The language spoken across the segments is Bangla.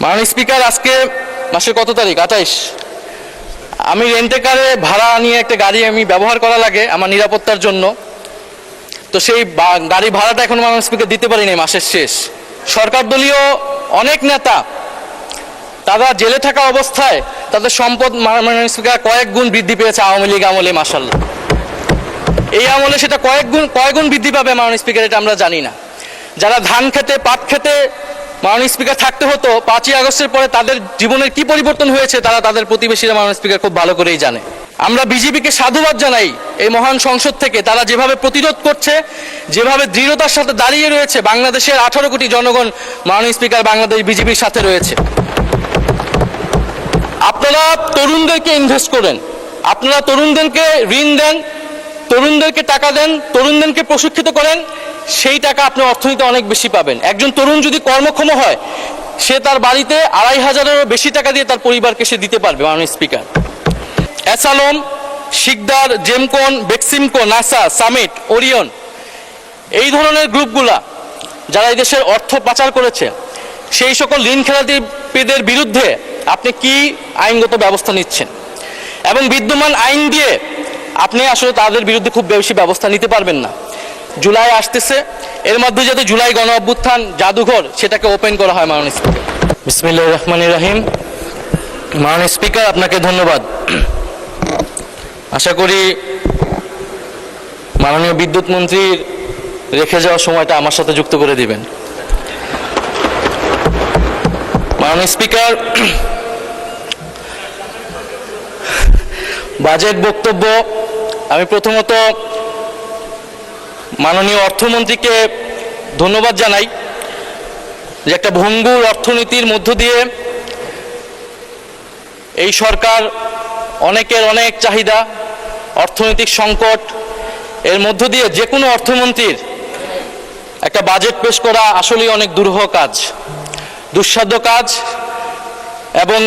মাননীয় স্পিকার, আজকে মাসের কত তারিখ? 28। আমি রেন্টে কারে ভাড়া নিয়ে একটা গাড়ি আমি ব্যবহার করা লাগে আমার নিরাপত্তার জন্য। তো সেই গাড়ি ভাড়াটা এখন মাননীয় স্পিকার দিতে পারিনি মাসের শেষ। সরকার দলীয় অনেক নেতা তারা জেলে থাকা অবস্থায় তাদের সম্পদ মাননীয় স্পিকার কয়েক গুণ বৃদ্ধি পেয়েছে আওয়ামী লীগ আমলে। মাশাআল্লাহ, এই আমলে সেটা কয়েক গুণ বৃদ্ধি পাবে মাননীয় স্পিকার, এটা আমরা জানি না। যারা ধান খেতে পাট খেতে মাননীয় স্পিকার থাকতে হতো, 5ই আগস্টের পরে তাদের জীবনের কি পরিবর্তন হয়েছে তারা তাদের প্রতিবেশীরা মাননীয় স্পিকার খুব ভালো করেই জানে। আমরা বিজেপিকে সাধুবাদ জানাই এই মহান সংসদ থেকে, তারা যেভাবে প্রতিরোধ করছে, যেভাবে দৃঢ়তার সাথে দাঁড়িয়ে রয়েছে। বাংলাদেশের 18 কোটি জনগণ মাননীয় স্পিকার বাংলাদেশ বিজেপির সাথে রয়েছে। আপনারা তরুণদেরকে ইনভেস্ট করেন, আপনারা তরুণদেরকে ঋণ দেন, তরুণদেরকে টাকা দেন, তরুণদেরকে প্রশিক্ষিত করেন, সেই টাকা আপনি অর্থনীতি অনেক বেশি পাবেন। একজন তরুণ যদি কর্মক্ষম হয়, সে তার বাড়িতে 2,500-এরও বেশি টাকা দিয়ে তার পরিবারকে সে দিতে পারবে। মাননীয় স্পিকার, অ্যাসালম, শিকদার, জেমকন, বেক্সিমকো, নাসা, সামিট, ওরিয়ন, এই ধরনের গ্রুপগুলা যারা এই দেশের অর্থ পাচার করেছে, সেই সকল ঋণ খেলাপিদের বিরুদ্ধে আপনি কি আইনগত ব্যবস্থা নিচ্ছেন? এবং বিদ্যমান আইন দিয়ে আপনি আসলে তাদের বিরুদ্ধে খুব বেশি ব্যবস্থা নিতে পারবেন না। জুলাই আসতেছে, এর মধ্যে যাতে জুলাই গণ অভ্যুত্থান জাদুঘর সেটাকে ওপেন করা হয়। মাননীয় স্পিকার, বিসমিল্লাহির রহমানির রহিম। মাননীয় স্পিকার, আপনাকে ধন্যবাদ। আশা করি মাননীয় বিদ্যুৎ মন্ত্রীর রেখে যাওয়ার সময়টা আমার সাথে যুক্ত করে দিবেন। মাননীয় স্পিকার, বাজেট বক্তব্য, আমি প্রথমত মাননীয় অর্থমন্ত্রীকে ধন্যবাদ জানাই যে একটা ভঙ্গুর অর্থনীতির মধ্য দিয়ে এই সরকার অনেকের অনেক চাহিদা, অর্থনৈতিক সংকট, এর মধ্য দিয়ে যে কোনো অর্থমন্ত্রীর একটা বাজেট পেশ করা আসলেই অনেক দুরূহ কাজ, দুঃসাধ্য কাজ। এবং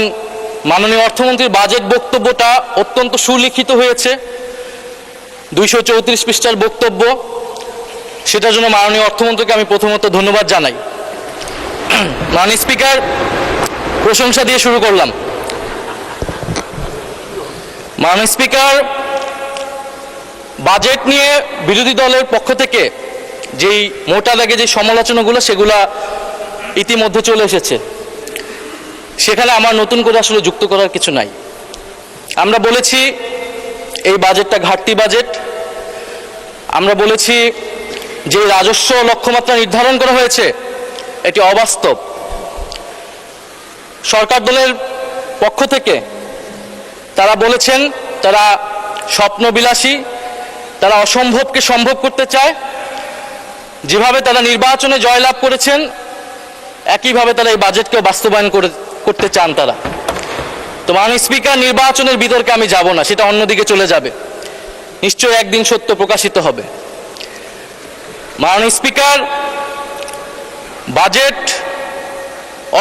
মাননীয় অর্থমন্ত্রীর বাজেট বক্তব্যটা অত্যন্ত সুলিখিত হয়েছে, 234 পৃষ্ঠার বক্তব্য। সেটার জন্য মাননীয় অর্থমন্ত্রীকে আমি প্রথমত ধন্যবাদ জানাই। মাননীয় স্পিকার, প্রশংসা দিয়ে শুরু করলাম। মাননীয় স্পিকার, বাজেট নিয়ে বিরোধী দলের পক্ষ থেকে যেই মোটা দাগে যে সমালোচনাগুলো সেগুলা ইতিমধ্যে চলে এসেছে, সেখানে আমার নতুন করে আসলে যুক্ত করার কিছু নাই। আমরা বলেছি এই বাজেটটা ঘাটতি বাজেট। আমরা বলেছি যে রাজস্ব লক্ষ্যমাত্রা নির্ধারণ করা হয়েছে এটি অবাস্তব। সরকার দলের পক্ষ থেকে তারা বলেছেন তারা স্বপ্নবিলাসী, তারা অসম্ভবকে সম্ভব করতে চায়। যেভাবে তারা নির্বাচনে জয়লাভ করেছেন একইভাবে তারা এই বাজেটকেও বাস্তবায়ন করতে চান তারা। তো মাননীয় স্পিকার, নির্বাচনের বিতর্কে আমি যাব না, সেটা অন্যদিকে চলে যাবে, নিশ্চয়ই একদিন সত্য প্রকাশিত হবে। মাননীয় স্পিকার, বাজেট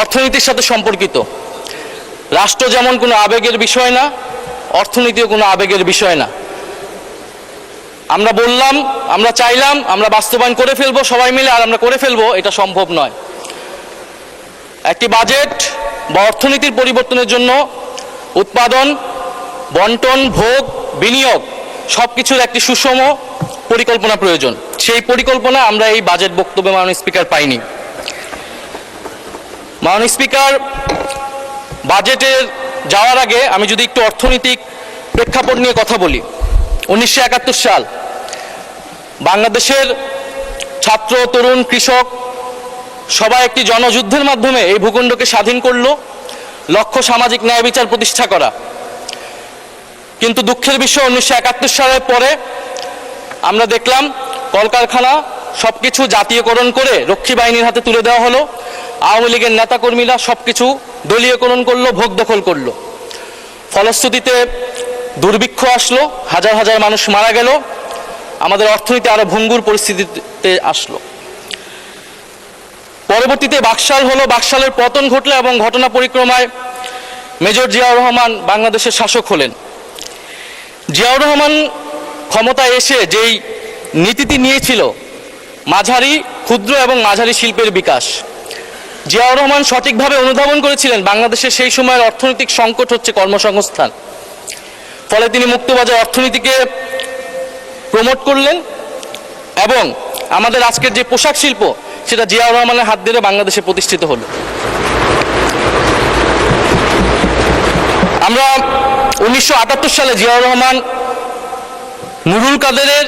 অর্থনীতির সাথে সম্পর্কিত। রাষ্ট্র যেমন কোনো আবেগের বিষয় না, অর্থনীতিও কোনো আবেগের বিষয় না। আমরা বললাম, আমরা চাইলাম, আমরা বাস্তবায়ন করে ফেলবো সবাই মিলে, আর আমরা করে ফেলবো, এটা সম্ভব নয়। একটি বাজেট বা অর্থনীতির পরিবর্তনের জন্য উৎপাদন, বন্টন, ভোগ, বিনিয়োগ সবকিছুর একটি সুষম পরিকল্পনা প্রয়োজন। সেই পরিকল্পনা আমরা এই বাজেট বক্তব্যে মাননীয় স্পিকার পাইনি। মাননীয় স্পিকার, বাজেটের যাওয়ার আগে আমি যদি একটু অর্থনৈতিক প্রেক্ষাপট নিয়ে কথা বলি। 1971 সাল বাংলাদেশের ছাত্র, তরুণ, কৃষক সবাই একটি জনযুদ্ধের মাধ্যমে এই ভূখণ্ডকে স্বাধীন করলো, লক্ষ্য সামাজিক ন্যায় বিচার প্রতিষ্ঠা করা। কিন্তু দুঃখের বিষয় 1971 সালের পরে আমরা দেখলাম কলকারখানা সবকিছু জাতীয়করণ করে রক্ষী বাহিনীর হাতে তুলে দেওয়া হলো। আওয়ামী লীগের নেতাকর্মীরা সবকিছু দলীয়করণ করলো, ভোগ দখল করলো। ফলশ্রুতিতে দুর্ভিক্ষ আসলো, হাজার হাজার মানুষ মারা গেল, আমাদের অর্থনীতি আরো ভঙ্গুর পরিস্থিতিতে আসলো। পরবর্তীতে বাকশাল হলো, বাকশালের পতন ঘটলো এবং ঘটনা পরিক্রমায় মেজর জিয়াউর রহমান বাংলাদেশের শাসক হলেন। জিয়াউর রহমান ক্ষমতায় এসে যেই নীতিটি নিয়েছিল মাঝারি, ক্ষুদ্র এবং মাঝারি শিল্পের বিকাশ, জিয়াউর রহমান সঠিকভাবে অনুধাবন করেছিলেন বাংলাদেশের সেই সময়ের অর্থনৈতিক সংকট হচ্ছে কর্মসংস্থান। ফলে তিনি মুক্তবাজার অর্থনীতিকে প্রমোট করলেন এবং আমাদের আজকের যে পোশাক শিল্প সেটা জিয়াউর রহমানের হাত ধরে বাংলাদেশে প্রতিষ্ঠিত হলো। আমরা 1978 সালে জিয়াউর রহমান নুরুল কাদেরের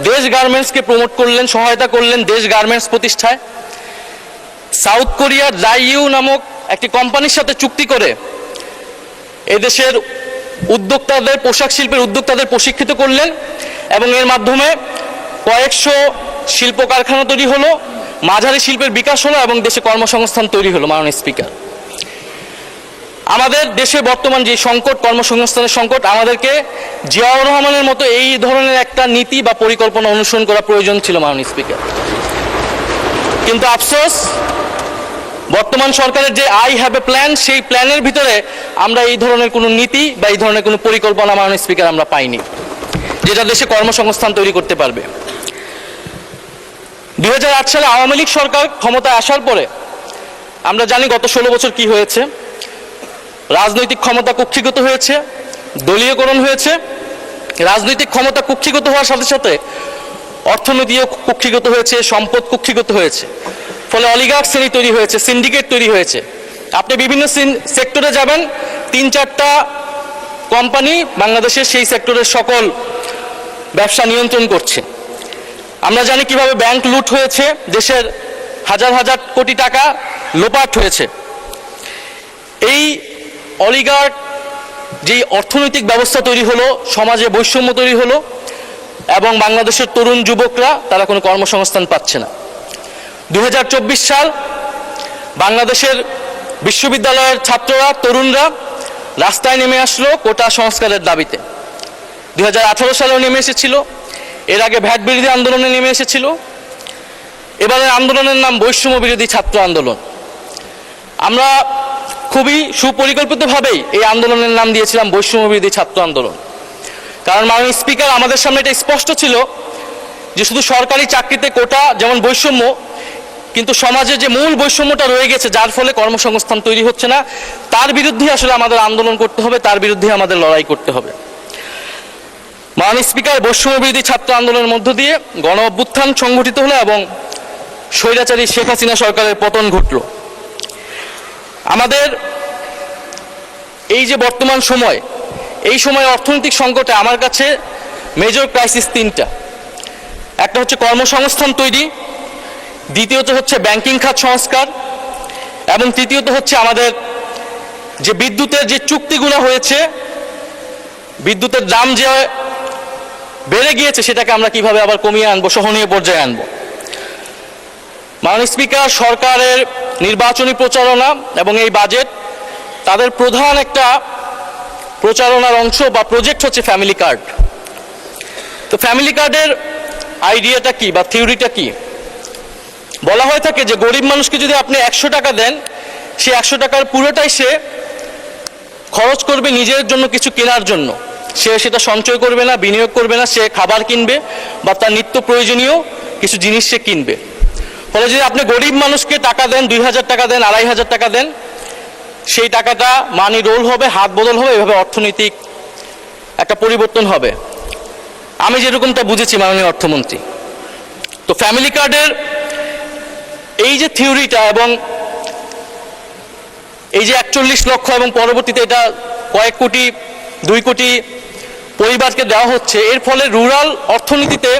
দেশ গার্মেন্টসকে প্রমোট করলেন, সহায়তা করলেন দেশ গার্মেন্টস প্রতিষ্ঠায়। সাউথ কোরিয়ার জাইইউ নামক একটি কোম্পানির সাথে চুক্তি করে এদেশের উদ্যোক্তাদের, পোশাক শিল্পের উদ্যোক্তাদের প্রশিক্ষিত করলেন এবং এর মাধ্যমে কয়েকশো শিল্প কারখানা তৈরি হলো, মাঝারি শিল্পের বিকাশ হলো এবং দেশে কর্মসংস্থান তৈরি হলো। মাননীয় স্পিকার, আমাদের দেশে বর্তমান যে সংকট, কর্মসংস্থানের সংকট, আমাদেরকে জিয়াউর রহমানের মতো এই ধরনের একটা নীতি বা পরিকল্পনা অনুসরণ করা প্রয়োজন ছিল মাননীয় স্পিকার। কিন্তু আফসোস, বর্তমান সরকারের যে আই হ্যাভ এ প্ল্যান, সেই প্ল্যানের ভিতরে আমরা এই ধরনের কোনো নীতি বা এই ধরনের কোনো পরিকল্পনা মাননীয় স্পিকার আমরা পাইনি, যেটা দেশে কর্মসংস্থান তৈরি করতে পারবে। 2008 সালে আওয়ামী লীগ সরকার ক্ষমতায় আসার পরে আমরা জানি গত 16 বছর কি হয়েছে। রাজনৈতিক ক্ষমতা কুক্ষিগত হয়েছে, দলীয়করণ হয়েছে। রাজনৈতিক ক্ষমতা কুক্ষিগত হওয়ার সাথে সাথে অর্থনীতিও কুক্ষিগত হয়েছে, সম্পদ কুক্ষিগত হয়েছে। ফলে অলিগার্ক শ্রেণী তৈরি হয়েছে, সিন্ডিকেট তৈরি হয়েছে। আপনি বিভিন্ন সেক্টরে যাবেন, 3-4টা কোম্পানি বাংলাদেশের সেই সেক্টরের সকল ব্যবসা নিয়ন্ত্রণ করছে। আমরা জানি কিভাবে ব্যাংক লুট হয়েছে, দেশের হাজার হাজার কোটি টাকা লোপাট হয়েছে। এই অলিগার্ক যেই অর্থনৈতিক ব্যবস্থা তৈরি হলো, সমাজে বৈষম্য তৈরি হলো এবং বাংলাদেশের তরুণ যুবকরা তারা কোনো কর্মসংস্থান পাচ্ছে না। 2024 সাল, বাংলাদেশের বিশ্ববিদ্যালয়ের ছাত্ররা, তরুণরা রাস্তায় নেমে আসলো কোটা সংস্কারের দাবিতে। 2018 সালেও নেমে এসেছিল, এর আগে ভ্যাট বিরোধী আন্দোলনে নেমে এসেছিল। এবারের আন্দোলনের নাম বৈষম্য বিরোধী ছাত্র আন্দোলন। আমরা খুবই সুপরিকল্পিতভাবেই এই আন্দোলনের নাম দিয়েছিলাম বৈষম্য বিরোধী ছাত্র আন্দোলন। কারণ মাননীয় স্পিকার, আমাদের সামনে এটা স্পষ্ট ছিল যে শুধু সরকারি চাকরিতে কোটা যেমন বৈষম্য, কিন্তু সমাজে যে মূল বৈষম্যটা রয়ে গেছে, যার ফলে কর্মসংস্থান তৈরি হচ্ছে না, তার বিরুদ্ধে আসলে আমাদের আন্দোলন করতে হবে, তার বিরুদ্ধে আমাদের লড়াই করতে হবে। মাননীয় স্পিকার, বৈষম্য বিরোধী ছাত্র আন্দোলনের মধ্য দিয়ে গণ অভ্যুত্থান সংগঠিত হলো এবং স্বৈরাচারী শেখ হাসিনা সরকারের পতন ঘটল। আমাদের এই যে বর্তমান সময়, এই সময় অর্থনৈতিক সংকটে আমার কাছে মেজর ক্রাইসিস 3টা। একটা হচ্ছে কর্মসংস্থান তৈরি, দ্বিতীয়ত হচ্ছে ব্যাংকিং খাত সংস্কার এবং তৃতীয়ত হচ্ছে আমাদের যে বিদ্যুতের যে চুক্তিগুলো হয়েছে, বিদ্যুতের দাম যে বেড়ে গিয়েছে সেটাকে আমরা কিভাবে আবার কমিয়ে আনবো, সহনীয় পর্যায়ে আনবো। মাননীয় স্পিকার, সরকারের নির্বাচনী প্রচারণা এবং এই বাজেট, তাদের প্রধান একটা প্রচারণার অংশ বা প্রজেক্ট হচ্ছে ফ্যামিলি কার্ড। তো ফ্যামিলি কার্ডের আইডিয়াটা কি বা থিওরিটা কি? বলা হয়ে থাকে যে গরিব মানুষকে যদি আপনি 100 টাকা দেন, সে 100 টাকার পুরোটাই সে খরচ করবে নিজের জন্য কিছু কেনার জন্য। সে সেটা সঞ্চয় করবে না, বিনিয়োগ করবে না, সে খাবার কিনবে বা তার নিত্য প্রয়োজনীয় কিছু জিনিস সে কিনবে। ফলে যদি আপনি গরিব মানুষকে টাকা দেন, 2000 টাকা দেন, 2500 টাকা দেন, সেই টাকাটা মানি রোল হবে, হাত বদল হবে, এভাবে অর্থনৈতিক একটা পরিবর্তন হবে। আমি যেরকমটা বুঝেছি মাননীয় অর্থমন্ত্রী। তো ফ্যামিলি কার্ডের এই যে থিওরিটা এবং এই যে 41 লক্ষ এবং পরবর্তীতে এটা কয়েক কোটি, 2 কোটি পরিবারকে দেওয়া হচ্ছে, এর ফলে রুরাল অর্থনীতিতে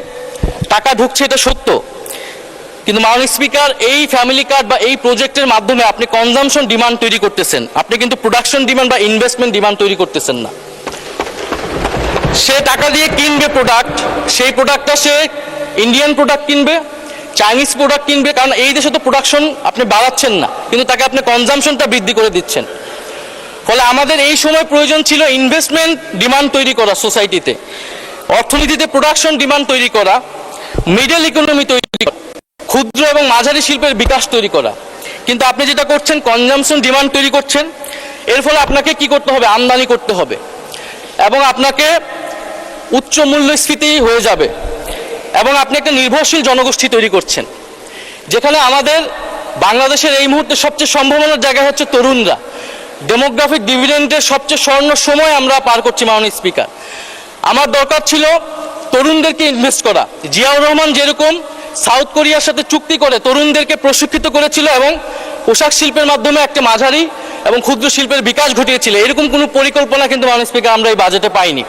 টাকা ঢুকছে, এটা সত্য। কিন্তু মাননীয় স্পিকার, এই ফ্যামিলি কার্ড বা এই প্রজেক্টের মাধ্যমে আপনি কনজামশন ডিমান্ড তৈরি করতেছেন, আপনি কিন্তু প্রোডাকশন ডিমান্ড বা ইনভেস্টমেন্ট ডিমান্ড তৈরি করতেছেন না। সে টাকা দিয়ে কিনবে প্রোডাক্ট, সেই প্রোডাক্টটা সে ইন্ডিয়ান প্রোডাক্ট কিনবে, চাইনিজ প্রোডাক্ট কিনবে, কারণ এই দেশে তো প্রোডাকশন আপনি বাড়াচ্ছেন না, কিন্তু তাকে আপনি কনজামশনটা বৃদ্ধি করে দিচ্ছেন। ফলে আমাদের এই সময় প্রয়োজন ছিল ইনভেস্টমেন্ট ডিমান্ড তৈরি করা, সোসাইটিতে অর্থনীতিতে প্রোডাকশন ডিমান্ড তৈরি করা, মিডল ইকোনমি তৈরি করা, ক্ষুদ্র এবং মাঝারি শিল্পের বিকাশ তৈরি করা। কিন্তু আপনি যেটা করছেন, কনজামশন ডিমান্ড তৈরি করছেন। এর ফলে আপনাকে কি করতে হবে? আমদানি করতে হবে এবং আপনাকে উচ্চ মূল্যস্ফীতি হয়ে যাবে এবং আপনি একটা নির্ভরশীল জনগোষ্ঠী তৈরি করছেন, যেখানে আমাদের বাংলাদেশের এই মুহূর্তে সবচেয়ে সম্ভাবনার জায়গা হচ্ছে তরুণরা। ডেমোগ্রাফিক ডিভিডেন্ডের সবচেয়ে স্বর্ণ সময় আমরা পার করছি মাননীয় স্পিকার। আমার দরকার ছিল তরুণদেরকে ইনভেস্ট করা। জিয়াউর রহমান যেরকম সাউথ কোরিয়ার সাথে চুক্তি করে তরুণদেরকে প্রশিক্ষিত করেছিল এবং পোশাক শিল্পের মাধ্যমে একটা মাঝারি এবং ক্ষুদ্র শিল্পের বিকাশ ঘটিয়েছিল, এরকম কোনো পরিকল্পনা কিন্তু মাননীয় স্পিকার আমরা এই বাজেটে পাইনি।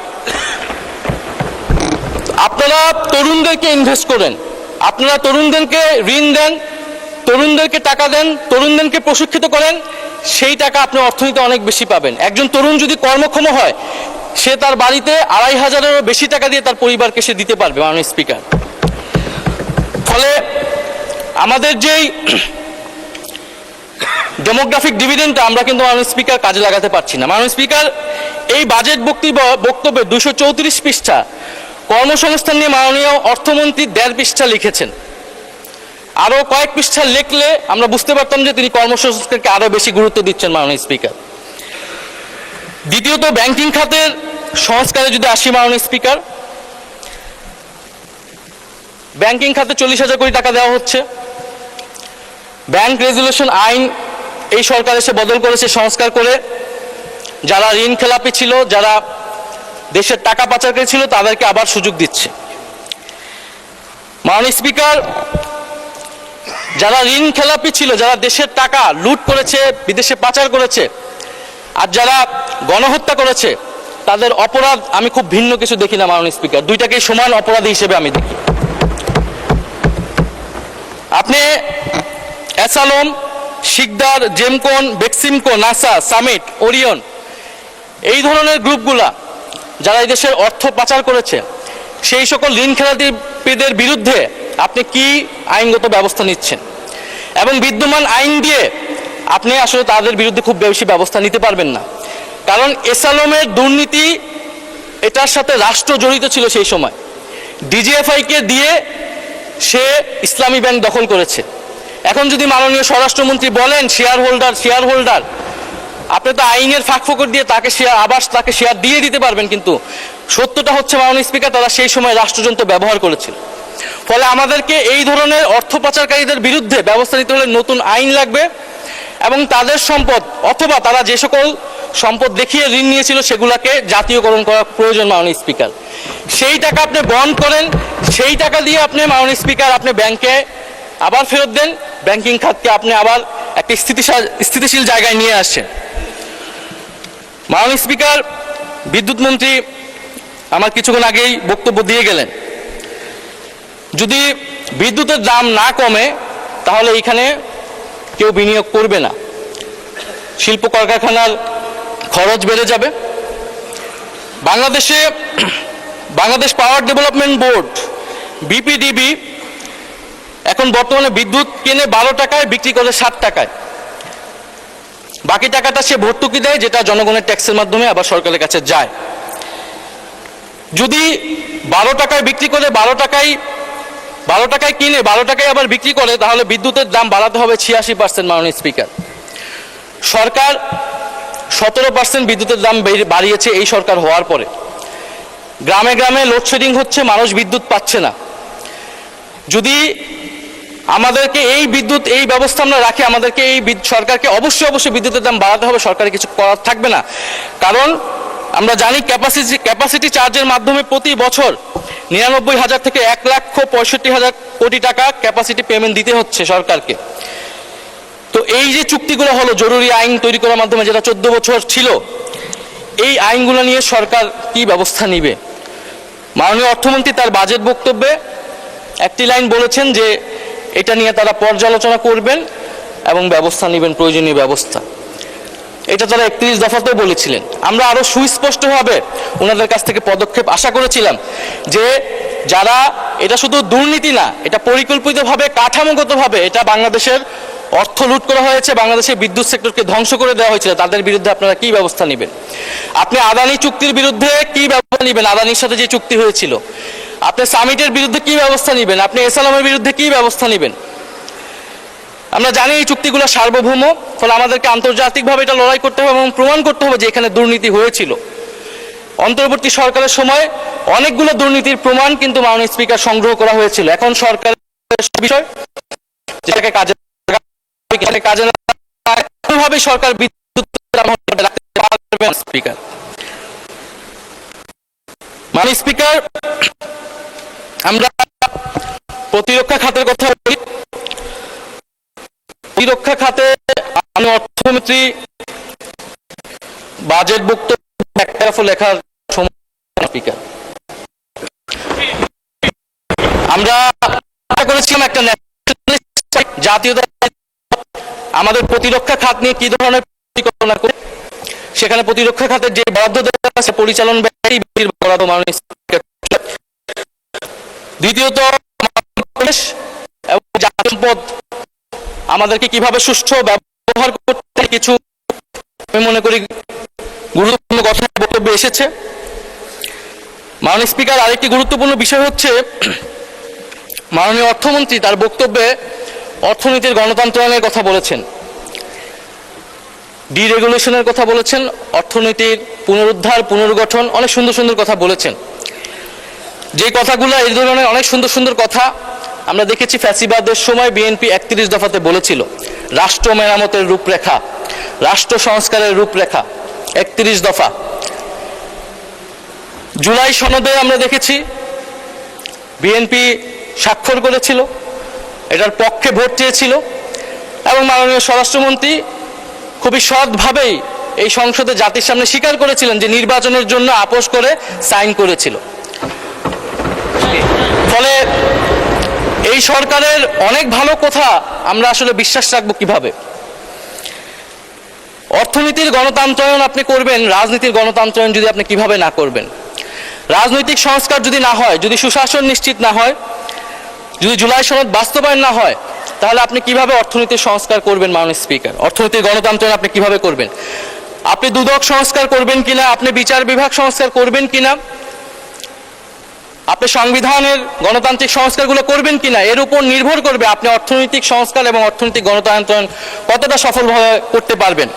আপনারা তরুণদেরকে ইনভেস্ট করেন, আপনারা তরুণদেরকে ঋণ দেন, তরুণদেরকে টাকা দেন, তরুণদেরকে প্রশিক্ষিত করেন, সেই টাকা আপনি অর্থনীতিতে অনেক বেশি পাবেন। একজন তরুণ যদি কর্মক্ষম হয় সে তার বাড়িতে ২৫০০-এরও বেশি টাকা দিয়ে তার পরিবারকে সে দিতে পারবে মাননীয় স্পিকার। ফলে আমাদের যেই ডেমোগ্রাফিক ডিভিডেন্ডটা আমরা কিন্তু মাননীয় স্পিকার কাজে লাগাতে পারছি না। মাননীয় স্পিকার এই বাজেট বক্তব্যে ২৩৪ পৃষ্ঠা কর্মসংস্থান নিয়ে মাননীয় অর্থমন্ত্রী ১.৫ পৃষ্ঠা লিখেছেন। আরও কয়েক পৃষ্ঠা লিখলে আমরা বুঝতে পারতাম যে তিনি কর্মসংস্থানকে আরও বেশি গুরুত্ব দিচ্ছেন মাননীয় স্পিকার। দ্বিতীয়ত, ব্যাংকিং খাতের সংস্কারে যদি আসি মাননীয় স্পিকার, ব্যাংকিং খাতে ৪০,০০০ কোটি টাকা দেওয়া হচ্ছে। ব্যাংক রেজুলেশন আইন এই সরকার এসে বদল করেছে, সংস্কার করে যারা ঋণ খেলাপি ছিল, যারা দেশের টাকা পাচারকারী ছিল তাদেরকে আবার সুযোগ দিচ্ছে। মাননীয় স্পিকার, যারা ঋণ খেলাপি ছিল, যারা দেশের টাকা লুট করেছে, বিদেশে পাচার করেছে, আর যারা গণহত্যা করেছে, তাদের অপরাধ আমি খুব ভিন্ন কিছু দেখি না মাননীয় স্পিকার, দুইটাকেই সমান অপরাধী হিসেবে আমি দেখি। আপনি অ্যাসালম, শিকদার, জেমকন, বেক্সিমকো, নাসা, সামিট, ওরিয়ন, এই ধরনের গ্রুপগুলা যারা এই দেশের অর্থ পাচার করেছে, সেই সকল ঋণ খেলাপিদের বিরুদ্ধে আপনি কি আইনগত ব্যবস্থা নিচ্ছেন? এবং বিদ্যমান আইন দিয়ে আপনি আসলে তাদের বিরুদ্ধে খুব বেশি ব্যবস্থা নিতে পারবেন না, কারণ এসালমের দুর্নীতি এটার সাথে রাষ্ট্র জড়িত ছিল সেই সময়। ডিজিএফআইকে দিয়ে সে ইসলামী ব্যাংক দখল করেছে। এখন যদি মাননীয় স্বরাষ্ট্রমন্ত্রী বলেন শেয়ার হোল্ডার, আপনি তো আইনের ফাঁকফোকর দিয়ে তাকে শেয়ার দিয়ে দিতে পারবেন, কিন্তু সত্যটা হচ্ছে মাননীয় স্পিকার তারা সেই সময় রাষ্ট্রযন্ত্র ব্যবহার করেছিল। ফলে আমাদেরকে এই ধরনের অর্থ পাচারকারীদের বিরুদ্ধে ব্যবস্থা নিতে হলে নতুন আইন লাগবে এবং তাদের সম্পদ অথবা তারা যে সকল সম্পদ দেখিয়ে ঋণ নিয়েছিল সেগুলোকে জাতীয়করণ করা প্রয়োজন মাননীয় স্পিকার। সেই টাকা আপনি বন্ড করেন, সেই টাকা দিয়ে আপনি মাননীয় স্পিকার আপনি ব্যাংকে আবার ফেরত দেন, ব্যাংকিং খাতকে আপনি আবার একটা স্থিতিশীল জায়গায় নিয়ে আসেন। মাননীয় স্পিকার, বিদ্যুৎ মন্ত্রী আমার কিছুক্ষণ আগেই বক্তব্য দিয়ে গেলেন, যদি বিদ্যুতের দাম না কমে তাহলে এখানে কেউ বিনিয়োগ করবে না, শিল্প কলকারখানার খরচ বেড়ে যাবে। Bangladesh power development board BPDB এখন বর্তমানে বিদ্যুৎ কিনে ১২ টাকায়, বিক্রি করে ৬০ টাকায়। বাকি টাকাটা সে ভর্তুকি দেয়, যেটা জনগণের ট্যাক্সের মাধ্যমে আবার সরকারের কাছে যায়। যদি ১২ টাকায় বিক্রি করে ১২ টাকায় কিনে ১২ টাকায় আবার বিক্রি করে, তাহলে বিদ্যুতের দাম বাড়াতে হবে ৮৬%। মাননীয় স্পিকার, সরকার ১৭% বিদ্যুতের দাম বাড়িয়েছে এই সরকার হওয়ার পরে। গ্রামে গ্রামে লোডশেডিং হচ্ছে, মানুষ বিদ্যুৎ পাচ্ছে না। যদি আমাদেরকে এই ব্যবস্থা আমরা রাখি, আমাদেরকে সরকারকে অবশ্যই বিদ্যুতের দাম বাড়াতে হবে, সরকারের কিছু করার থাকবে না। কারণ আমরা জানি ক্যাপাসিটি চার্জের মাধ্যমে প্রতি বছর ৯৯,০০০ থেকে ১,৬৫,০০০ কোটি টাকা ক্যাপাসিটি পেমেন্ট দিতে হচ্ছে সরকারকে। তো এই যে চুক্তিগুলো হলো জরুরি আইন তৈরি করার মাধ্যমে, যেটা ১৪ বছর ছিল, এই আইনগুলো নিয়ে সরকার কি ব্যবস্থা নিবে? মাননীয় অর্থমন্ত্রী তার বাজেট বক্তব্যে একটি লাইন বলেছেন যে এটা নিয়ে তারা পর্যালোচনা করবেন এবং ব্যবস্থা নেবেন, প্রয়োজনীয় ব্যবস্থা। এটা তারা ৩১ দফাতেও বলেছিলেন। আমরা আরো সুস্পষ্টভাবে ওনাদের কাছ থেকে পদক্ষেপ আশা করেছিলাম যে যারা, এটা শুধু দুর্নীতি না, এটা পরিকল্পিতভাবে কাঠামোগতভাবে এটা বাংলাদেশের অর্থ লুট করা হয়েছে, বাংলাদেশের বিদ্যুৎ সেক্টরকে ধ্বংস করে দেওয়া হয়েছিল, তাদের বিরুদ্ধে আপনারা কি ব্যবস্থা নেবেন? আপনি আদানি চুক্তির বিরুদ্ধে কি ব্যবস্থা নেবেন? আদানির সাথে যে চুক্তি হয়েছিল, আপনি সামিটের বিরুদ্ধে কি ব্যবস্থা নেবেন? আপনি এসালামের বিরুদ্ধে কি ব্যবস্থা নেবেন? আমরা জানি এই চুক্তিগুলো সার্বভৌম, ফলে আমাদেরকে আন্তর্জাতিকভাবে এটা লড়াই করতে হবে এবং প্রমাণ করতে হবে যে এখানে দুর্নীতি হয়েছিল। অন্তর্বর্তী সরকারের সময় অনেকগুলো দুর্নীতির প্রমাণ কিন্তু মাননীয় স্পিকার সংগ্রহ করা হয়েছিল। এখন সরকারের বিষয় যেটাকে কাজে কাজে ভাবে সরকার বিদ্যুৎ রাখতে পারবে না। স্পিকার, মাননীয় স্পিকার, আমরা প্রতিরক্ষা খাতের কথা বলি। প্রতিরক্ষা খাতে অর্থমন্ত্রী বাজেট বক্তব্য এক প্যারাগ্রাফ লেখার সময় স্পিকার, আমরা করেছিলাম একটা জাতীয়তা আমাদের প্রতিরক্ষা খাত নিয়ে কি ধরনের পরিকল্পনা করে, সেখানে প্রতিরক্ষা খাতের যে বরাদ্দ দেওয়া আছে পরিচালন ব্যয় বরাদ্দ মাননীয় স্পিকার। দ্বিতীয়ত এবং জাতীয় সম্পদ আমাদেরকে কিভাবে সুষ্ঠু ব্যবহার করতে কিছু আমি মনে করি গুরুত্বপূর্ণ কথা বক্তব্যে এসেছে। মাননীয় স্পিকার, আরেকটি গুরুত্বপূর্ণ বিষয় হচ্ছে মাননীয় অর্থমন্ত্রী তার বক্তব্যে অর্থনীতির গণতন্ত্রায়নের কথা বলেছেন, ডিরেগুলেশনের কথা বলেছেন, অর্থনীতির পুনরুদ্ধার পুনর্গঠন, অনেক সুন্দর সুন্দর কথা বলেছেন। যে কথাগুলো এই ধরনের অনেক সুন্দর সুন্দর কথা আমরা দেখেছি ফ্যাসিবাদের সময় বিএনপি 31 দফাতে বলেছিল, রাষ্ট্র মেরামতের রূপরেখা, রাষ্ট্র সংস্কারের রূপরেখা, 31 দফা। জুলাই সনদে আমরা দেখেছি বিএনপি স্বাক্ষর করেছিল, এটার পক্ষে ভোট চেয়েছিল এবং মাননীয় স্বরাষ্ট্রমন্ত্রী খুবই সৎভাবেই এই সংসদে জাতির সামনে স্বীকার করেছিলেন যে নির্বাচনের জন্য আপোষ করে সাইন করেছিল। ফলে এই সরকারের অনেক ভালো কথা আমরা আসলে বিশ্বাস রাখবো কিভাবে? অর্থনীতির গণতন্ত্রায়ন আপনি করবেন, রাজনীতির গণতন্ত্রায়ন যদি আপনি কিভাবে না করবেন? রাজনৈতিক সংস্কার যদি না হয়, যদি সুশাসন নিশ্চিত না হয়, যদি জুলাই সনদ বাস্তবায়ন না হয়, তাহলে আপনি কিভাবে অর্থনীতির সংস্কার করবেন? মাননীয় স্পিকার, অর্থনীতির গণতন্ত্রায়ন আপনি কিভাবে করবেন? আপনি দুদক সংস্কার করবেন কিনা, আপনি বিচার বিভাগ সংস্কার করবেন কিনা, আপনি সংবিধানের গণতান্ত্রিক সংস্কারগুলো করবেন কিনা, এর উপর নির্ভর করবে আপনি অর্থনৈতিক সংস্কার এবং অর্থনৈতিক গণতন্ত্রায়ন কতটা সফলভাবে করতে পারবেন।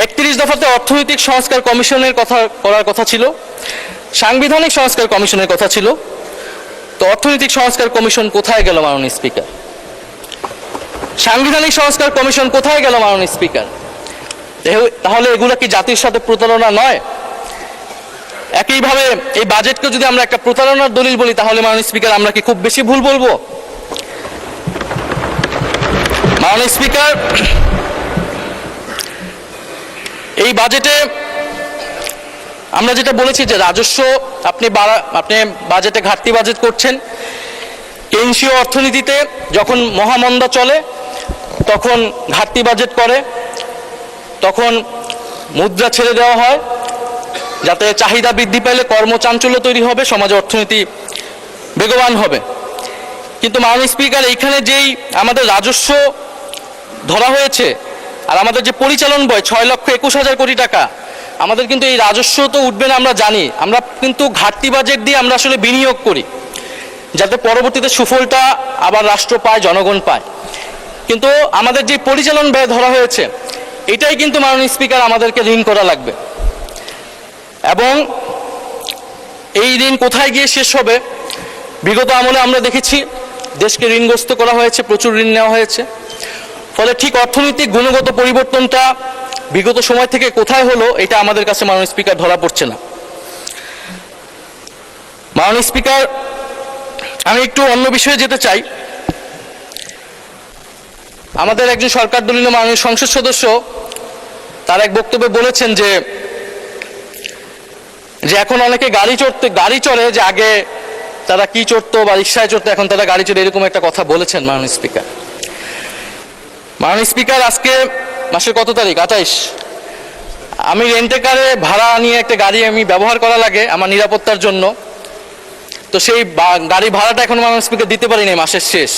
31 দফাতে অর্থনৈতিক সংস্কার কমিশনের কথা করার কথা ছিল, সাংবিধানিক সংস্কার কমিশনের কথা ছিল, তো অর্থনৈতিক সংস্কার কমিশন কোথায় গেল মাননীয় স্পিকার? সাংবিধানিক সংস্কার কমিশন কোথায় গেল মাননীয় স্পিকার? তাহলে এগুলো কি জাতির সাথে প্রতারণা নয়? একইভাবে এই বাজেটকে যদি আমরা একটা প্রতারণার দলিল বলি, তাহলে মাননীয় স্পিকার আমরা কি খুব বেশি ভুল বলবো? মাননীয় স্পিকার, এই বাজেটে আমরা যেটা বলেছি যে রাজস্ব আপনি বাজেটে ঘাটতি বাজেট করছেন। কেন্দ্রীয় অর্থনীতিতে যখন মহামন্দা চলে তখন ঘাটতি বাজেট করে, তখন মুদ্রা ছেড়ে দেওয়া হয় যাতে চাহিদা বৃদ্ধি পেলে কর্মচাঞ্চল্য তৈরি হবে, সমাজে অর্থনীতি বেগবান হবে। কিন্তু মাননীয় স্পিকার, এইখানে যেই আমাদের রাজস্ব ধরা হয়েছে আর আমাদের যে পরিচালন ব্যয় 6,21,000 কোটি টাকা, আমাদের কিন্তু এই রাজস্ব তো উঠবে না আমরা জানি, আমরা কিন্তু ঘাটতি বাজেট দিয়ে আমরা আসলে বিনিয়োগ করি যাতে পরবর্তীতে সুফলটা আবার রাষ্ট্র পায়, জনগণ পায়। কিন্তু আমাদের যে পরিচালন ব্যয় ধরা হয়েছে এটাই কিন্তু মাননীয় স্পিকার আমাদেরকে ঋণ করা লাগবে, এবং এই ঋণ কোথায় গিয়ে শেষ হবে? বিগত আমলে আমরা দেখেছি দেশকে ঋণগ্রস্ত করা হয়েছে, প্রচুর ঋণ নেওয়া হয়েছে। ফলে ঠিক অর্থনৈতিক গুণগত পরিবর্তনটা বিগত সময় থেকে কোথায় হলো এটা আমাদের কাছে মাননীয় স্পিকার ধরা পড়ছে না। মাননীয় স্পিকার, আমি একটু অন্য বিষয়ে যেতে চাই। আমাদের একজন সরকার দলীয় মাননীয় সংসদ সদস্য তার এক বক্তব্যে বলেছেন যে এখন অনেকে গাড়ি চড়ে, যে আগে তারা কি চড়তো বা রিক্সায় চড়তো, এখন তারা গাড়ি চড়ে, এরকম একটা কথা বলেছেন মাননীয় স্পিকার। মাননীয় স্পিকার, আজকে মাসের কত তারিখ? 28। আমি রেন্টে কারে ভাড়া নিয়ে একটা গাড়ি আমি ব্যবহার করা লাগে আমার নিরাপত্তার জন্য, তো সেই গাড়ি ভাড়াটা এখন মাননীয় স্পিকার দিতে পারিনি, মাসের শেষ।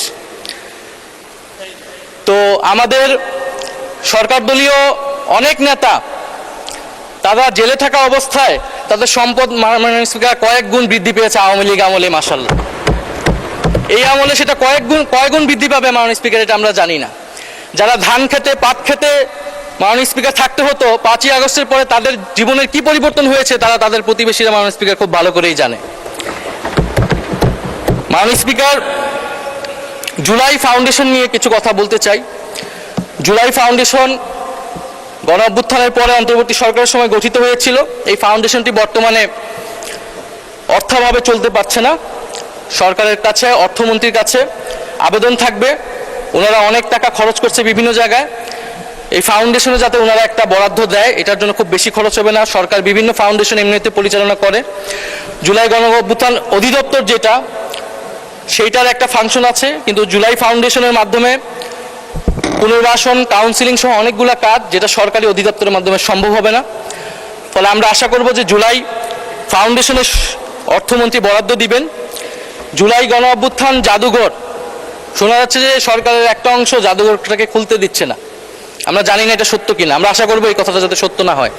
তো আমাদের সরকার দলীয় অনেক নেতা তারা জেলে থাকা অবস্থায় তাদের সম্পদ মাননীয় স্পিকার কয়েক গুণ বৃদ্ধি পেয়েছে আওয়ামী লীগ আমলে। মাশাআল্লাহ, এই আমলে সেটা কয়েক গুণ বৃদ্ধি পাবে মাননীয় স্পিকার, এটা আমরা জানি না। যারা ধান খেতে পাট খেতে মাননীয় স্পিকার থাকতে হতো, 5ই আগস্টের পরে তাদের জীবনের কি পরিবর্তন হয়েছে তারা তাদের প্রতিবেশীরা মাননীয় স্পিকার খুব ভালো করেই জানে। মাননীয় স্পিকার, জুলাই ফাউন্ডেশন নিয়ে কিছু কথা বলতে চাই। জুলাই ফাউন্ডেশন গণ অভ্যুত্থানের পরে অন্তর্বর্তী সরকারের সময় গঠিত হয়েছিল। এই ফাউন্ডেশনটি বর্তমানে অর্থাভাবে চলতে পারছে না। সরকারের কাছে, অর্থমন্ত্রীর কাছে আবেদন থাকবে, ওনারা অনেক টাকা খরচ করছে বিভিন্ন জায়গায়, এই ফাউন্ডেশনে যাতে ওনারা একটা বরাদ্দ দেয়, এটার জন্য খুব বেশি খরচ হবে না। সরকার বিভিন্ন ফাউন্ডেশন এমনিতে পরিচালনা করে। জুলাই গণ অভ্যুত্থান অধিদপ্তর যেটা, সেইটার একটা ফাংশন আছে, কিন্তু জুলাই ফাউন্ডেশনের মাধ্যমে পুনর্বাসন, কাউন্সিলিং সহ অনেকগুলো কাজ যেটা সরকারি অধিদপ্তরের মাধ্যমে সম্ভব হবে না। ফলে আমরা আশা করব যে জুলাই ফাউন্ডেশনের অর্থমন্ত্রী বরাদ্দ দিবেন। জুলাই গণ অভ্যুত্থান জাদুঘর, শোনা যাচ্ছে যে সরকারের একটা অংশ জাদুঘরটাকে খুলতে দিচ্ছে না। আমরা জানি না এটা সত্য কিনা, আমরা আশা করব এই কথাটা যাতে সত্য না হয়।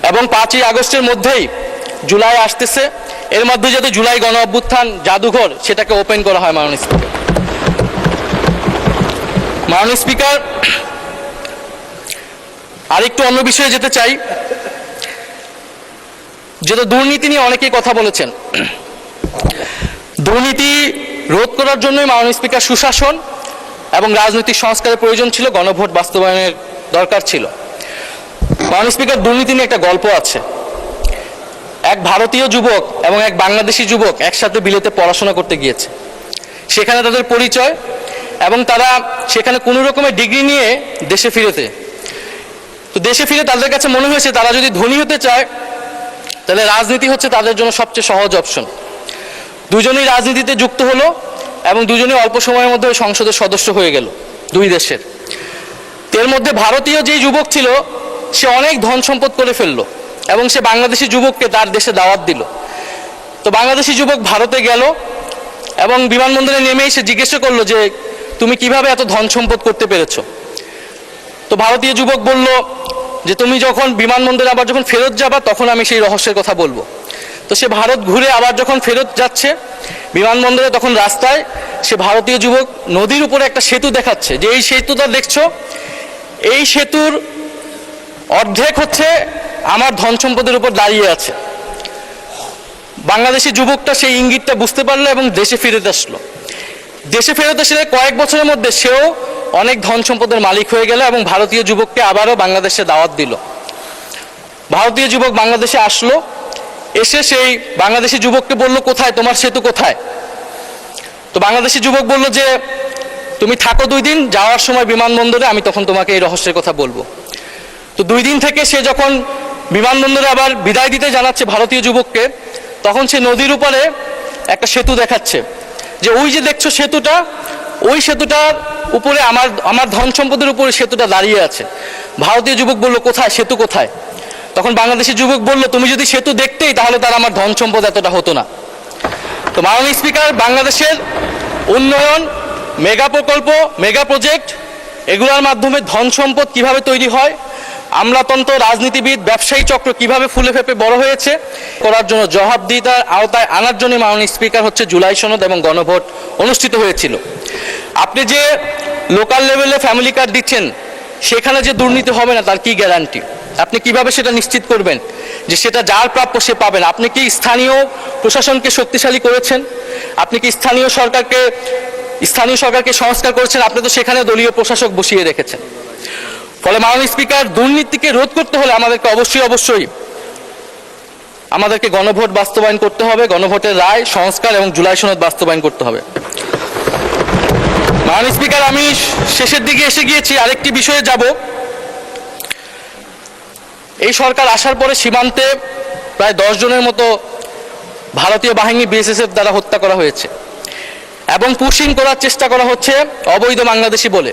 এবং 5ই আগস্টের মধ্যেই জুলাই আসতেছে, এর মধ্যে যাতে জুলাই গণ অভ্যুত্থান জাদুঘর সেটাকে ওপেন করা হয়। মাননীয় স্পিকার, আরেকটু অন্য বিষয়ে যেতে চাই, যেটা দুর্নীতি নিয়ে অনেকেই কথা বলেছেন। দুর্নীতি রোধ করার জন্যই মাননীয় স্পিকার সুশাসন এবং রাজনৈতিক সংস্কারের প্রয়োজন ছিল, গণভোট বাস্তবায়নের দরকার ছিল। মাননীয় স্পিকার, দুর্নীতি নিয়ে একটা গল্প আছে। এক ভারতীয় যুবক এবং এক বাংলাদেশি যুবক একসাথে বিলেতে পড়াশোনা করতে গিয়েছে। সেখানে তাদের পরিচয় এবং তারা সেখানে কোনো রকমের ডিগ্রি নিয়ে দেশে ফিরেছে। তো দেশে ফিরে তাদের কাছে মনে হয়েছে তারা যদি ধনী হতে চায় তাহলে রাজনীতি হচ্ছে তাদের জন্য সবচেয়ে সহজ অপশন। দুজনেই রাজনীতিতে যুক্ত হলো এবং দুজনেই অল্প সময়ের মধ্যে সংসদের সদস্য হয়ে গেল দুই দেশের। এর মধ্যে ভারতীয় যেই যুবক ছিল সে অনেক ধন সম্পদ করে ফেললো এবং সে বাংলাদেশি যুবককে তার দেশে দাওয়াত দিল। তো বাংলাদেশি যুবক ভারতে গেল এবং বিমানবন্দরে নেমেই সে জিজ্ঞেস করলো যে তুমি কিভাবে এত ধন সম্পদ করতে পেরেছো? তো ভারতীয় যুবক বলল যে তুমি যখন বিমানবন্দরে আবার যখন ফেরত যাবা তখন আমি সেই রহস্যের কথা বলবো। তো সে ভারত ঘুরে আবার যখন ফেরত যাচ্ছে বিমানবন্দরে, তখন রাস্তায় সে ভারতীয় যুবক নদীর উপরে একটা সেতু দেখাচ্ছে যে এই সেতুটা দেখছো, এই সেতুর অর্ধেক হচ্ছে আমার ধন সম্পদের উপর দাঁড়িয়ে আছে। বাংলাদেশি যুবকটা সেই ইঙ্গিতটা বুঝতে পারলো এবং দেশে ফিরে আসলো। দেশে ফেরত এসে কয়েক বছরের মধ্যে সেও অনেক ধন সম্পদের মালিক হয়ে গেল এবং ভারতীয় যুবককে আবারও বাংলাদেশে দাওয়াত দিল। ভারতীয় যুবক বাংলাদেশে আসলো, এসে সেই বাংলাদেশি যুবককে বলল কোথায় তোমার সেতু কোথায়? তো বাংলাদেশি যুবক বলল যে তুমি থাকো 2 দিন, যাওয়ার সময় বিমানবন্দরে আমি তখন তোমাকে এই রহস্যের কথা বলবো। তো 2 দিন থেকে সে যখন বিমানবন্দরে আবার বিদায় দিতে জানাচ্ছে ভারতীয় যুবককে, তখন সে নদীর উপরে একটা সেতু দেখাচ্ছে যে ওই যে দেখছো সেতুটা, ওই সেতুটার উপরে আমার ধন সম্পদের উপরে সেতুটা দাঁড়িয়ে আছে। ভারতীয় যুবক বলল কোথায়, সেতু কোথায়? তখন বাংলাদেশি যুবক বলল তুমি যদি সেতু দেখতেই তাহলে তার আমার ধন সম্পদ এতটা হতো না। তো মাননীয় স্পিকার, বাংলাদেশের উন্নয়ন, মেগা প্রকল্প, মেগা প্রজেক্ট, এগুলোর মাধ্যমে ধন সম্পদ কিভাবে তৈরি হয়, আমলাতন্ত্র, রাজনীতিবিদ, ব্যবসায়ী চক্র কিভাবে ফুলে ফেপে বড় হয়েছে করার জন্য জবাবদিহিতার আওতায় আনার জন্য মাননীয় স্পিকার হচ্ছে জুলাই সনদ এবং গণভোট অনুষ্ঠিত হয়েছিল। আপনি যে লোকাল লেভেলে ফ্যামিলি কার্ড দিচ্ছেন সেখানে যে দুর্নীতি হবে না তার কি গ্যারান্টি? আপনি কিভাবে সেটা নিশ্চিত করবেন যে সেটা যার প্রাপ্য সে পাবেন? আপনি কি স্থানীয় প্রশাসনকে শক্তিশালী করেছেন? আপনি কি স্থানীয় সরকারকে সংস্কার করেছেন? আপনি তো সেখানে দলীয় প্রশাসক বসিয়ে রেখেছেন। ফলে মাননীয় স্পিকার, দুর্নীতিকে রোধ করতে হলে আমাদেরকে অবশ্যই আমাদেরকে গণভোট বাস্তবায়ন করতে হবে, গণভোটের রায়, সংস্কার এবং জুলাই সনদ বাস্তবায়ন করতে হবে। মাননীয় স্পিকার, আমি শেষের দিকে এসে গিয়েছি, আরেকটি বিষয়ে যাব। এই সরকার আসার পরে সীমান্তে প্রায় 10 জনের মতো ভারতীয় বাহিনী বিএসএফ দ্বারা হত্যা করা হয়েছে এবং পুশিং করার চেষ্টা করা হচ্ছে অবৈধ বাংলাদেশি বলে।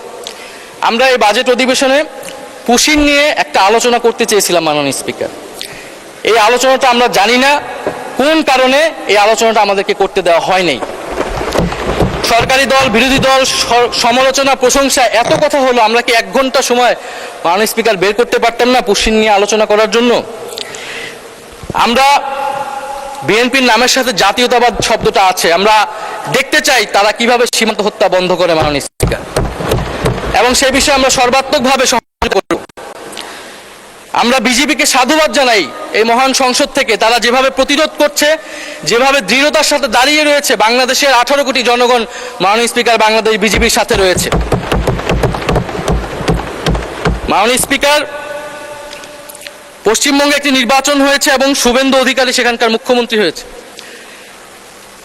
আমরা এই বাজেট অধিবেশনে পুশিং নিয়ে একটা আলোচনা করতে চেয়েছিলাম মাননীয় স্পিকার। এই আলোচনাটা আমরা জানি না কোন কারণে এই আলোচনাটা আমাদেরকে করতে দেওয়া হয় নাই। সরকারি দল, বিরোধী দল, সমালোচনা, প্রশংসা, এত কথা হলো, আমরা কি 1 ঘন্টা সময় মাননীয় স্পিকার বের করতে পারতাম না পুশিং নিয়ে আলোচনা করার জন্য? আমরা বিএনপির নামের সাথে জাতীয়তাবাদ শব্দটা আছে, আমরা দেখতে চাই তারা কিভাবে সীমান্ত হত্যা বন্ধ করে মাননীয় স্পিকার, এবং সেই বিষয়ে আমরা সর্বাত্মকভাবে সহযোগিতা করব। আমরা বিজেপিকে সাধুবাদ জানাই এই মহান সংসদ থেকে, তারা যেভাবে প্রতিরোধ করছে, যেভাবে দৃঢ়তার সাথে দাঁড়িয়ে রয়েছে। বাংলাদেশের 18 কোটি জনগণ মাননীয় স্পিকার বাংলাদেশ বিজেপির সাথে রয়েছে। মাননীয় স্পিকার, পশ্চিমবঙ্গে একটি নির্বাচন হয়েছে এবং শুভেন্দু অধিকারী সেখানকার মুখ্যমন্ত্রী হয়েছে।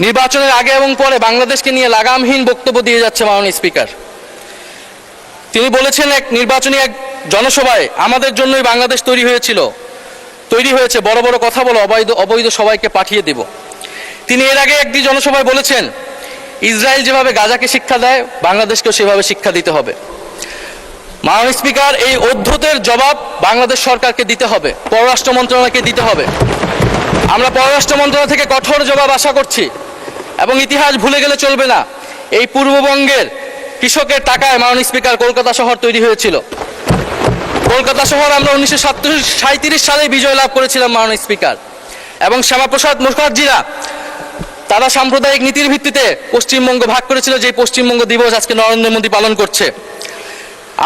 নির্বাচনের আগে এবং পরে বাংলাদেশকে নিয়ে লাগামহীন বক্তব্য দিয়ে যাচ্ছে মাননীয় স্পিকার। তিনি বলেছেন এক জনসভায়, আমাদের জন্যই বাংলাদেশ তৈরি হয়েছে, বড় বড় কথা বলো, অবৈধ সবাইকে পাঠিয়ে দেব। তিনি এর আগে একটি জনসভায় বলেছেন, ইসরায়েল যেভাবে গাজাকে শিক্ষা দেয় বাংলাদেশকেও সেভাবে শিক্ষা দিতে হবে। মাননীয় স্পিকার, এই অদ্ভুতের জবাব বাংলাদেশ সরকারকে দিতে হবে, পররাষ্ট্র মন্ত্রণালয়কে দিতে হবে। আমরা পররাষ্ট্র মন্ত্রণালয় থেকে কঠোর জবাব আশা করছি এবং ইতিহাস ভুলে গেলে চলবে না। এই পূর্ববঙ্গের কৃষকের টাকায় মাননীয় স্পিকার কলকাতা শহর তৈরি হয়েছিল। কলকাতা শহর আমরা 1937 সালে বিজয় লাভ করেছিলাম মাননীয় স্পিকার, এবং শ্যামাপ্রসাদ মুখার্জিরা তারা সাম্প্রদায়িক নীতির ভিত্তিতে পশ্চিমবঙ্গ ভাগ করেছিল, যে পশ্চিমবঙ্গ দিবস আজকে নরেন্দ্র মোদী পালন করছে।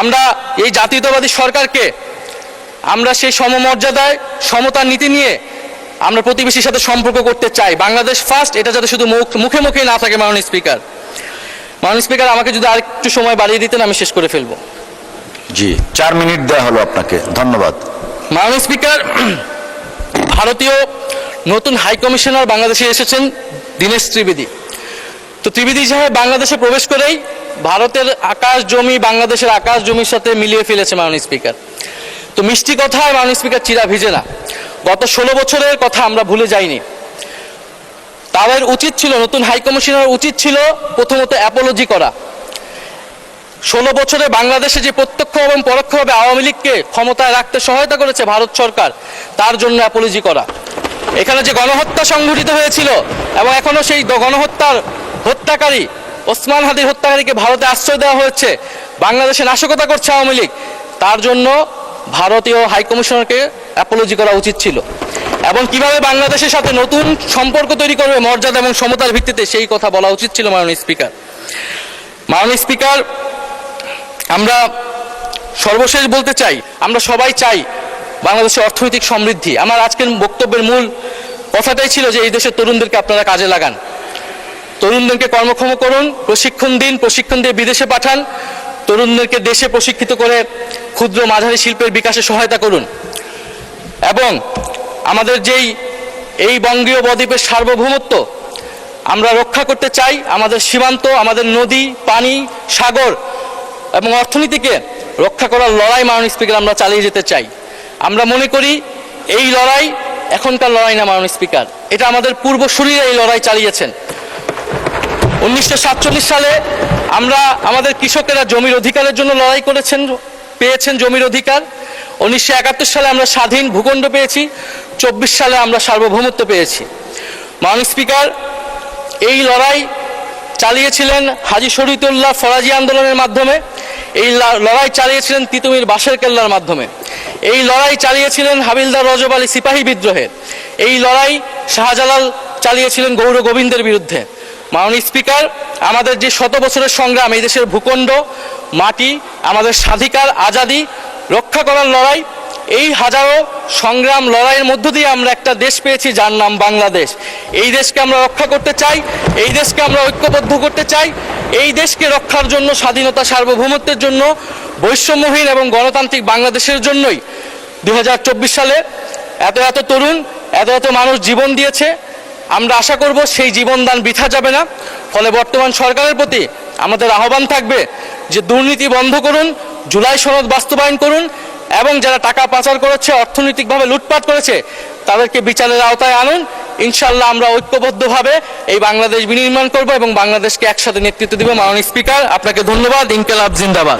আমরা এই জাতীয়তাবাদী সরকারকে আমরা সেই সমমর্যাদায় সমতার নীতি নিয়ে আমরা প্রতিবেশীর সাথে সম্পর্ক করতে চাই। বাংলাদেশ ফার্স্ট, এটা যাতে শুধু মুখে মুখে না থাকে। মাননীয় স্পিকার, আমাকে যদি আরেকটু সময় বাড়িয়ে দিতেন আমি শেষ করে ফেলবো। জি, 4 মিনিট দেওয়া হলো আপনাকে, ধন্যবাদ। মাননীয় স্পিকার, ভারতীয় নতুন হাই কমিশনার বাংলাদেশে এসেছেন দীনেশ ত্রিবেদী। তো ত্রিবেদী সাহেব বাংলাদেশে প্রবেশ করেই ভারতের আকাশ জমি বাংলাদেশের আকাশ জমির সাথে মিলিয়ে ফেলেছে মাননীয় স্পিকার। তো মিষ্টি কথায় মাননীয় স্পিকার চিরা ভিজে না। গত 16 বছরের কথা আমরা ভুলে যাইনি। তাদের উচিত ছিল, নতুন হাই কমিশনার উচিত ছিল প্রথমত অ্যাপোলজি করা। 16 বছরে বাংলাদেশে যে প্রত্যক্ষ এবং পরোক্ষভাবে আওয়ামী লীগকে ক্ষমতায় রাখতে সহায়তা করেছে ভারত সরকার, তার জন্য অ্যাপোলজি করা। এখানে যে গণহত্যা সংঘটিত হয়েছিল এবং এখনো সেই গণহত্যার হত্যাকারী ওসমান হাদির হত্যাকারীকে ভারতে আশ্রয় দেওয়া হয়েছে, বাংলাদেশে নাশকতা করছে আওয়ামী লীগ, তার জন্য ভারতীয় হাইকমিশনারকে অ্যাপোলজি করা উচিত ছিল। এবং কিভাবে বাংলাদেশের সাথে নতুন সম্পর্ক তৈরি করবে মর্যাদা এবং সমতার ভিত্তিতে, সেই কথা বলা উচিত ছিল মাননীয় স্পিকার। আমরা সর্বশেষ বলতে চাই, আমরা সবাই চাই বাংলাদেশের অর্থনৈতিক সমৃদ্ধি। আমার আজকের বক্তব্যের মূল কথাটাই ছিল যে এই দেশের তরুণদেরকে আপনারা কাজে লাগান, তরুণদেরকে কর্মক্ষম করুন, প্রশিক্ষণ দিয়ে বিদেশে পাঠান, তরুণদেরকে দেশে প্রশিক্ষিত করে ক্ষুদ্র মাঝারি শিল্পের বিকাশে সহায়তা করুন। এবং আমাদের এই বঙ্গীয় বদ্বীপের সার্বভৌমত্ব আমরা রক্ষা করতে চাই। আমাদের সীমান্ত, আমাদের নদী, পানি, সাগর এবং অর্থনীতিকে রক্ষা করার লড়াই মাননীয় স্পিকার আমরা চালিয়ে যেতে চাই। আমরা মনে করি এই লড়াই এখনকার লড়াই না মাননীয় স্পিকার, এটা আমাদের পূর্বসূরীরা এই লড়াই চালিয়েছেন। 1947 সালে আমাদের কৃষকেরা জমির অধিকারের জন্য লড়াই পেয়েছেন জমির অধিকার। 1971 সালে আমরা স্বাধীন ভূখণ্ড পেয়েছি, 24 সালে আমরা সার্বভৌমত্ব পেয়েছি। মাননীয় স্পিকার, এই লড়াই চালিয়েছিলেন হাজী শরীয়তুল্লাহ ফরাজি আন্দোলনের মাধ্যমে, এই লড়াই চালিয়েছিলেন তিতুমির বাঁশের কেল্লার মাধ্যমে, এই লড়াই চালিয়েছিলেন হাবিলদার রজব আলী সিপাহী বিদ্রোহের, এই লড়াই শাহজালাল চালিয়েছিলেন গৌর গোবিন্দের বিরুদ্ধে। মাননীয় স্পিকার, আমাদের যে 100 বছরের সংগ্রাম, এই দেশের ভূখণ্ড, মাটি, আমাদের স্বাধিকার, আজাদি রক্ষা করার লড়াই, এই হাজারো সংগ্রাম লড়াইয়ের মধ্য দিয়ে আমরা একটা দেশ পেয়েছি যার নাম বাংলাদেশ। এই দেশকে আমরা রক্ষা করতে চাই, এই দেশকে আমরা ঐক্যবদ্ধ করতে চাই। এই দেশকে রক্ষার জন্য, স্বাধীনতা সার্বভৌমত্বের জন্য, বৈষম্যহীন এবং গণতান্ত্রিক বাংলাদেশের জন্যই 2024 সালে এত তরুণ, এত মানুষ জীবন দিয়েছে। আমরা আশা করব সেই জীবনদান বৃথা যাবে না। ফলে বর্তমান সরকারের প্রতি আমাদের আহ্বান থাকবে যে দুর্নীতি বন্ধ করুন, জুলাই সনদ বাস্তবায়ন করুন, এবং যারা টাকা পাচার করেছে, অর্থনৈতিকভাবে লুটপাট করেছে, তাদেরকে বিচারের আওতায় আনুন। ইনশাআল্লাহ আমরা ঐক্যবদ্ধভাবে এই বাংলাদেশ বিনির্মাণ করব এবং বাংলাদেশকে একসাথে নেতৃত্ব দেব। মাননীয় স্পিকার, আপনাকে ধন্যবাদ। ইনকিলাব জিন্দাবাদ।